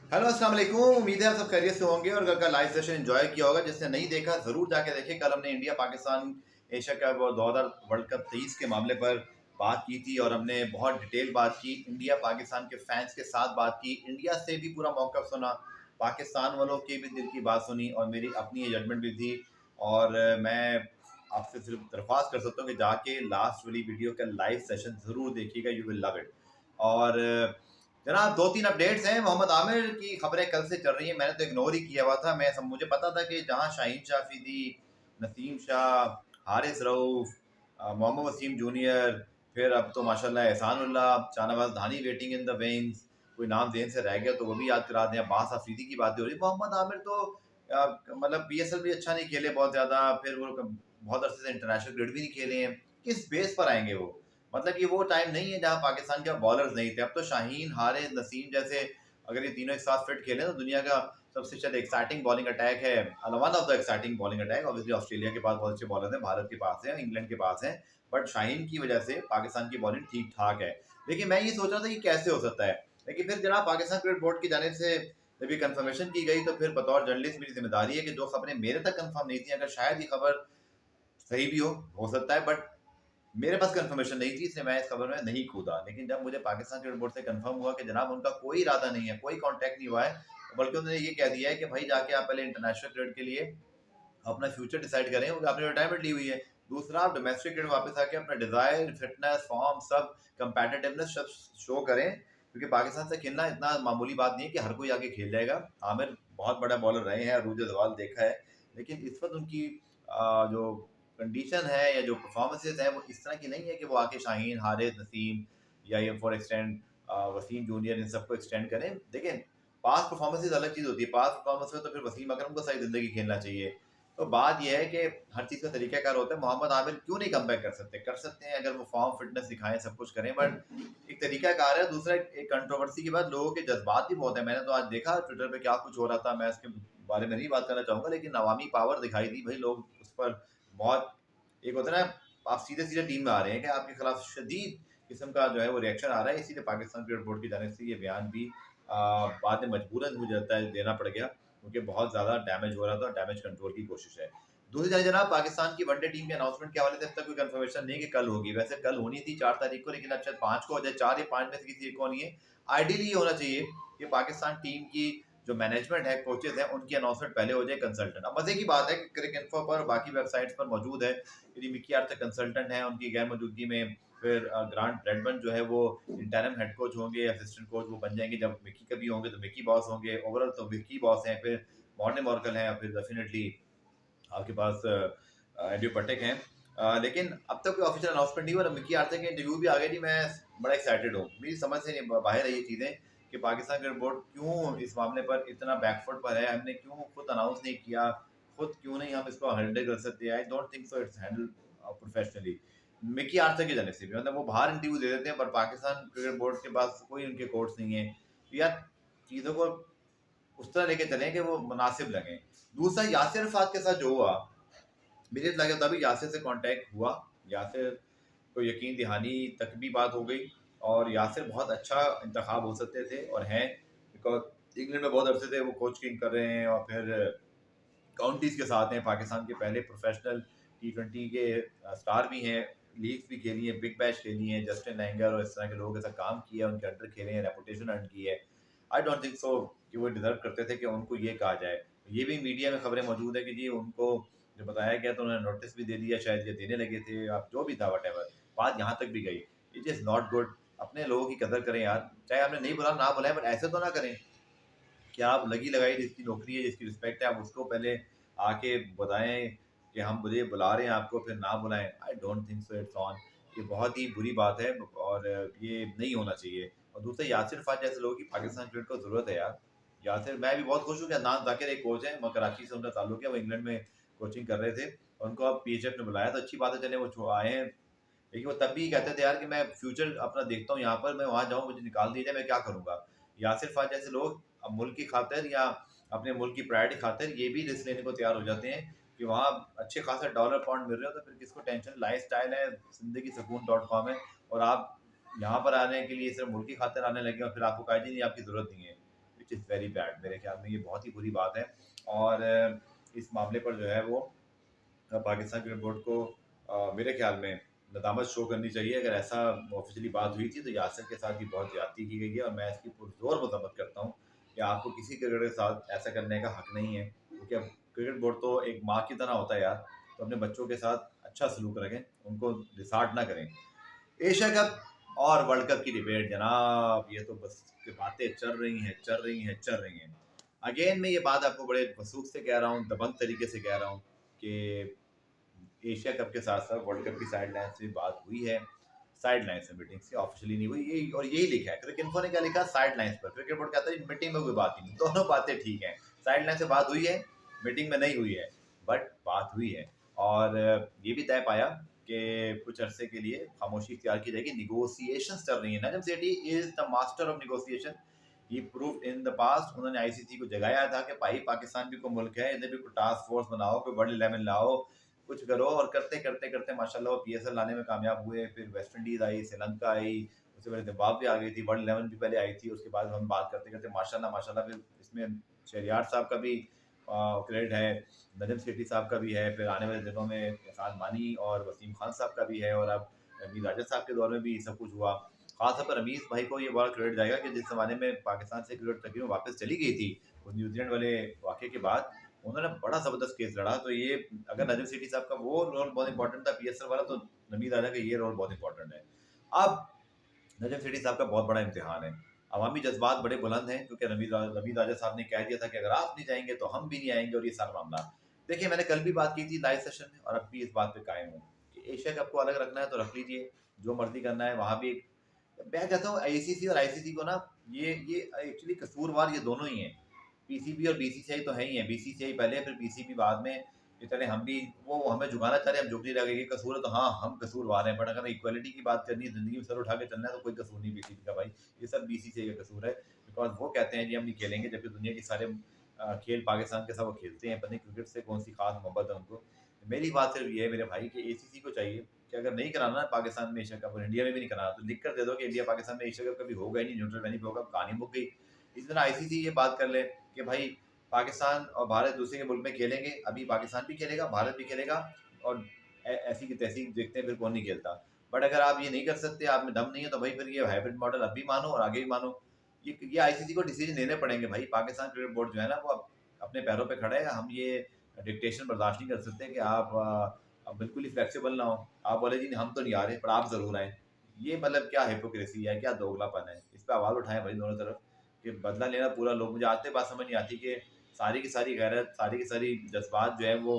Hello अस्सलाम वालेकुम। उम्मीद है आप सब खैरियत से होंगे और कल का लाइव सेशन एंजॉय किया होगा। जिसने नहीं देखा ज़रूर जाके देखें। कल हमने इंडिया पाकिस्तान एशिया कप और 2000 वर्ल्ड कप 23 के मामले पर बात की थी और हमने बहुत डिटेल बात की। इंडिया पाकिस्तान के फैंस के साथ बात की, इंडिया से भी पूरा मौक़िफ़ सुना, पाकिस्तान वालों की भी दिल की बात सुनी और मेरी अपनी ये जजमेंट भी थी। और मैं आपसे सिर्फ दरख्वास्त कर सकता हूँ कि जाके लास्ट वाली वीडियो का लाइव सेशन ज़रूर देखिएगा, यू विल लव इट। और जनाब 2-3 अपडेट्स हैं। मोहम्मद आमिर की खबरें कल से चल रही हैं, मैंने तो इग्नोर ही किया हुआ था। मुझे पता था कि जहाँ शाहीन शाह अफरीदी, नसीम शाह, हारिस रऊफ, मोहम्मद वसीम जूनियर, फिर अब तो माशाल्लाह एहसान उल्लाह, शाहनवाज धानी वेटिंग इन द विंग्स, कोई नाम ज़हन से रह गया तो वो भी याद करा दें। अब्बास अफरीदी की बातें हो रही। मोहम्मद आमिर तो मतलब पीएसएल भी अच्छा नहीं खेले बहुत ज़्यादा, फिर वो बहुत अरसे से इंटरनेशनल क्रिकेट भी नहीं खेले हैं। किस बेस पर आएंगे वो? मतलब ये वो टाइम नहीं है जहाँ पाकिस्तान के बॉलर्स नहीं थे। अब तो शाहीन, हारिस, नसीम जैसे अगर ये तीनों एक साथ फिट खेले तो दुनिया का सबसे शायद एक्साइटिंग बॉलिंग अटैक है, one of the exciting bowling attack. Obviously Australia के पास बहुत अच्छे बॉलर हैं, भारत के पास है, इंग्लैंड के पास है, बट शाहीन की वजह से पाकिस्तान की बॉलिंग ठीक ठाक है। लेकिन मैं ये सोच रहा था कि कैसे हो सकता है, लेकिन फिर जनाब पाकिस्तान क्रिकेट बोर्ड की जानिब से जब ये कंफर्मेशन की गई तो फिर बतौर जर्नलिस्ट मेरी जिम्मेदारी है कि जो खबरें मेरे तक कंफर्म नहीं थी, अगर शायद ये खबर सही भी हो सकता है, बट मेरे पास कंफर्मेशन नहीं थी, इसलिए मैं इस खबर में नहीं कूदा। लेकिन जब मुझे पाकिस्तान क्रिकेट बोर्ड से कंफर्म हुआ कि जनाब उनका कोई इरादा नहीं है, कोई कॉन्टैक्ट नहीं हुआ है, बल्कि उन्होंने ये कह दिया है कि भाई जाके आप पहले इंटरनेशनल क्रिकेट के लिए अपना फ्यूचर डिसाइड करें, आपने रिटायरमेंट ली हुई है। दूसरा, आप डोमेस्टिक क्रिकेट वापस आके अपना डिजायर, फिटनेस, फॉर्म, सब कंपेटिटिवनेस सब शो करें, क्योंकि पाकिस्तान से खेलना इतना मामूली बात नहीं है कि हर कोई आके खेल जाएगा। आमिर बहुत बड़ा बॉलर रहे हैं, अरूज जवाल देखा है, लेकिन इस वक्त उनकी जो कंडीशन है या जो परफॉर्मेंसेज है वो इस तरह की नहीं है कि वो आके शाहीन, हारिस, नसीम या ये फॉर एक्सटेंड वसीम जूनियर इन सबको एक्सटेंड करें। देखें, पास परफॉर्मेंसेज अलग चीज़ होती है। पास परफॉर्मेंस में तो फिर वसीम अकरम को सारी ज़िंदगी खेलना चाहिए। तो बात यह है कि हर चीज़ का तरीक़ाकार होता है। मोहम्मद आमिर क्यों नहीं कमबैक कर सकते? कर सकते हैं अगर वो फॉर्म, फिटनेस दिखाएँ, सब कुछ करें, बट एक तरीक़ाकार है। दूसरा, एक कंट्रोवर्सी के बाद लोगों के जज़्बात भी बहुत हैं। मैंने तो आज देखा ट्विटर पे क्या कुछ हो रहा था, मैं इसके बारे में नहीं बात करना चाहूँगा, लेकिन अवामी पावर दिखाई दी। भई लोग उस पर बहुत, एक होता है ना, आप सीधे-सीधे टीम में आ रहे हैं कि आपके खिलाफ शदीद किस्म का जो है वो रिएक्शन आ रहा है, इसीलिए पाकिस्तान क्रिकेट बोर्ड की जानिब से ये बयान भी बाद में मजबूरन मुझे लगता है देना पड़ गया, क्योंकि बहुत ज़्यादा डैमेज हो रहा था, डैमेज कंट्रोल की कोशिश है। दूसरी जानिब जनाब पाकिस्तान की वनडे टीम के अनाउंसमेंट के हवाले से अब तक कोई कंफर्मेशन नहीं कि कल होगी। वैसे कल होनी थी 4 तारीख को, लेकिन अब शायद 5 को हो जाए, 4 या 5 में से किसी एक को होनी है। आइडियली ये होना चाहिए कि पाकिस्तान टीम की जो मैनेजमेंट है, कोचेज़ हैं, उनकी अनाउंसमेंट पहले हो जाए कंसल्टेंट। अब मज़े की बात है कि क्रिकइन्फो पर बाकी वेबसाइट्स पर मौजूद है कि मिकी आर्थर कंसल्टेंट हैं, उनकी गैर मौजूदगी में फिर ग्रांट ब्रैडमन जो है वो इंटरिम हेड कोच होंगे, असिस्टेंट कोच वो बन जाएंगे। जब मिकी कभी होंगे तो मिकी बॉस होंगे, ओवरऑल तो मिकी बॉस हैं, फिर मॉर्ने मॉर्कल हैं और फिर डेफिनेटली आपके पास एंड्रयू पटेक हैं। लेकिन अब तक कोई ऑफिशियल अनाउंसमेंट नहीं हुआ और मिकी आर्थर के इंटरव्यू भी आ गए। जी, मैं बड़ा एक्साइटेड हूँ। मेरी समझ से बाहर है ये चीज़ें कि पाकिस्तान क्रिकेट बोर्ड क्यों इस मामले पर इतना बैकफुट पर है। हमने क्यों खुद अनाउंस नहीं किया, खुद क्यों नहीं हम इसको हैंडल कर सकते? I don't think so it's handle professionally. Mickey Arthur की जानिब से भी, मतलब वो बाहर इंटरव्यू दे देते हैं, पर पाकिस्तान क्रिकेट बोर्ड के पास कोई उनके कोर्स नहीं है। तो यार, चीज़ों को उस तरह लेके चलें कि वो मुनासिब लगे। दूसरा, यासिर अरफात के साथ जो हुआ, मुझे लगा तभी यासिर से कांटेक्ट हुआ। यासिर को यकीन दहानी तक भी बात हो गई और यासिर बहुत अच्छा इंतखाब हो सकते थे और हैं, बिकॉज इंग्लैंड में बहुत अरसे से वो कोचिंग कर रहे हैं और फिर काउंटीज़ के साथ हैं। पाकिस्तान के पहले प्रोफेशनल टी20 के स्टार भी हैं, लीग्स भी खेली हैं, बिग बैश खेली हैं, जस्टिन लैंगर और इस तरह के लोगों के साथ काम किया, उनके अंडर खेले हैं, रेपुटेशन अर्न की है। आई डोंट थिंक सो कि वो डिज़र्व करते थे कि उनको ये कहा जाए। ये भी मीडिया में खबरें मौजूद है कि जी उनको जो बताया गया तो उन्होंने नोटिस भी दे दिया, शायद ये देने लगे थे, अब जो भी था व्हाटएवर, बात यहाँ तक भी गई। It is not good. अपने लोगों की कदर करें यार, चाहे आपने नहीं बुलाया ना बुलाया, बट ऐसे तो ना करें कि आप लगी लगाई जिसकी नौकरी है, जिसकी रिस्पेक्ट है, आप उसको पहले आके बताएं कि हम मुझे बुला रहे हैं आपको, फिर ना बुलाएं। I don't think so it's on. ये बहुत ही बुरी बात है और ये नहीं होना चाहिए। और दूसरा, यासिर फाज जैसे लोगों की पाकिस्तान क्रिकेट को ज़रूरत है यार। यासिर, मैं भी बहुत खुश हूँ कि अदनान ज़ाकिर एक कोच है, कराची से उनका ताल्लुक है, वो इंग्लैंड में कोचिंग कर रहे थे, उनको अब पीएचएफ ने बुलाया तो अच्छी बात है, चले वो आए हैं। लेकिन वो तब भी कहते थे यार कि मैं फ्यूचर अपना देखता हूँ यहाँ पर, मैं वहाँ जाऊँ, मुझे निकाल दिया जाए, मैं क्या करूँगा? यासिर फाज जैसे लोग अब मुल्क की खातिर या अपने मुल्क की प्रायोरिटी खातिर ये भी रिस्क लेने को तैयार हो जाते हैं कि वहाँ अच्छे खासा डॉलर पाउंड मिल रहे हो, तो फिर किसको टेंशन? लाइफस्टाइल है, ज़िंदगी सुकून.com है, और आप यहाँ पर आने के लिए सिर्फ मुल्क की खातिर आने लगे और फिर आपको कहा जी नहीं आपकी ज़रूरत नहीं है। Which is very bad. मेरे ख्याल में ये बहुत ही बुरी बात है। और इस मामले पर जो है वो पाकिस्तान क्रिकेट बोर्ड को मेरे ख्याल में नदामत शो करनी चाहिए। अगर ऐसा ऑफिशियली बात हुई थी तो यासिर के साथ ही बहुत ज़्यादती की गई है, और मैं इसकी पुरज़ोर मज़म्मत करता हूँ कि आपको किसी क्रिकेटर के साथ ऐसा करने का हक नहीं है, क्योंकि अब क्रिकेट बोर्ड तो एक माँ की तरह होता है यार। तो अपने बच्चों के साथ अच्छा सलूक रखें, उनको रिसार्ट ना करें। एशिया कप और वर्ल्ड कप की डिबेट जनाब, ये तो बस बातें चल रही हैं, चल रही हैं, चल रही हैं। अगेन मैं ये बात आपको बड़े वसूख से कह रहा हूँ, दबंग तरीके से कह रहा हूँ कि एशिया कप के साथ साथ वर्ल्ड कप की साइडलाइन से बात हुई है। साइडलाइन से मीटिंग से ऑफिशियली नहीं हुई, यही और यही लिखा है। क्रिकेट इन्फो ने क्या लिखा साइडलाइन पर, क्रिकेट बोर्ड कहता है मीटिंग में कोई बात ही नहीं। दोनों बातें ठीक हैं, साइडलाइन से बात हुई है, मीटिंग में नहीं हुई है, बट बात हुई है। और ये भी तय पाया कि कुछ अरसे के लिए खामोशी इख्तियार की जाएगी। निगोसिएशंस चल रही है। Najam Sethi is the master of negotiation. He proved in the past. उन्होंने आईसीसी को जगाया था कि भाई पाकिस्तान भी को मुल्क है, इधर भी कोई टास्क फोर्स बनाओ, कोई वर्ल्ड 11 लाओ, कुछ करो। और करते करते करते माशाल्लाह वो पीएसएल लाने में कामयाब हुए। फिर वेस्ट इंडीज आई, श्रीलंका आई, उससे पहले जिम्बाब्वे आ गई थी, वर्ल्ड 11 भी पहले आई थी। उसके बाद हम बात करते करते माशाल्लाह माशाल्लाह फिर इसमें शहरियार साहब का भी क्रेडिट है, नजम सेठी साहब का भी है, फिर आने वाले दिनों में एहसान मानी और वसीम खान साहब का भी है, और अब रमीज राजा साहब के दौर में भी सब कुछ हुआ। खासतौर पर रमीज भाई को ये बड़ा क्रेडिट जाएगा कि जिस जमाने में पाकिस्तान से क्रिकेट तकरीबन वापस चली गई थी उस न्यूजीलैंड वाले वाक़े के बाद, उन्होंने बड़ा ज़बरदस्त केस लड़ा। तो ये अगर नजम सेठी साहब का वो रोल बहुत इंपॉर्टेंट था पीएसएल वाला, तो नमीद राजा का ये रोल बहुत इंपॉर्टेंट है। अब नजम सेठी साहब का बहुत बड़ा इम्तिहान है। अवामी जज्बात बड़े बुलंद हैं, क्योंकि नमीद राजा साहब ने कह दिया था कि अगर आप नहीं जाएंगे तो हम भी नहीं आएंगे, और ये सारा मामला। देखिए मैंने कल भी बात की थी लाइव सेशन में, और अब भी इस बात पे कायम हूँ कि एशिया कप को अलग रखना है तो रख लीजिए, जो मर्जी करना है वहाँ भी। मैं कहता हूँ आईसीसी और आईसीसी को ना, ये एक्चुअली कसूरवार ये दोनों ही हैं। पीसीबी और बीसीसीआई तो है ही है, बीसीसीआई पहले फिर पीसीबी बाद में। इस तरह हम भी, वो हमें झुकाना चाह रहे हैं, हम झुक नहीं रहे। ये कसूर है तो हाँ हम कसूरवार हैं, बट अगर इक्वलिटी की बात करनी है, जिंदगी में सर उठा के चलना है, तो कोई कसूर नहीं बीसीबी का भाई। ये सब बीसीसीआई का कसूर है। बिकॉज वो कहते हैं जी हम नहीं खेलेंगे, जबकि दुनिया के सारे खेल पाकिस्तान के साथ वो खेलते हैं। पता नहीं क्रिकेट से कौन सी खास मोहब्बत है उनको। मेरी बात सिर्फ ये है मेरे भाई कि एसीसी को चाहिए कि अगर नहीं कराना है पाकिस्तान में एशिया कप, और इंडिया में भी नहीं कराना, तो लिख कर दे दो कि इंडिया पाकिस्तान में एशिया कप कभी होगा ही नहीं, न्यूट्रल वेन्यू पे होगा, कहानी मुक गई। इस तरह आईसीसी ये बात कर ले कि भाई पाकिस्तान और भारत दूसरे के मुल्क में खेलेंगे, अभी पाकिस्तान भी खेलेगा, भारत भी खेलेगा, और ऐसी की तैसी देखते हैं फिर कौन नहीं खेलता। बट अगर आप ये नहीं कर सकते, आप में दम नहीं है, तो भाई फिर ये हाइब्रिड मॉडल अब भी मानो और आगे भी मानो। ये आईसीसी को डिसीजन लेने पड़ेंगे भाई। पाकिस्तान क्रिकेट बोर्ड जो है ना वो अब अपने पैरों पे खड़ा है। हम ये डिक्टेशन बर्दाश्त नहीं कर सकते कि आप अब बिल्कुल ही फ्लेक्सिबल ना हो। आप बोले जी हम तो नहीं आ रहे पर आप ज़रूर आए। ये मतलब क्या हिपोक्रेसी है, क्या दोगलापन है। इस पे आवाज़ उठाएं भाई दोनों तरफ कि बदला लेना पूरा लोग। मुझे आज तक बात समझ नहीं आती कि सारी की सारी गैरत, सारी की सारी जज्बात जो है वो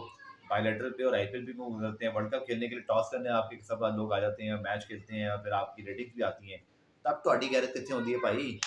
बायलैटरल पे और आईपीएल पे वो गुजरते हैं। वर्ल्ड कप खेलने के लिए टॉस करने आपके सब लोग आ जाते हैं, मैच खेलते हैं, और फिर आपकी रेटिंग्स भी आती हैं। तब तो गैरत कितनी होती है भाई।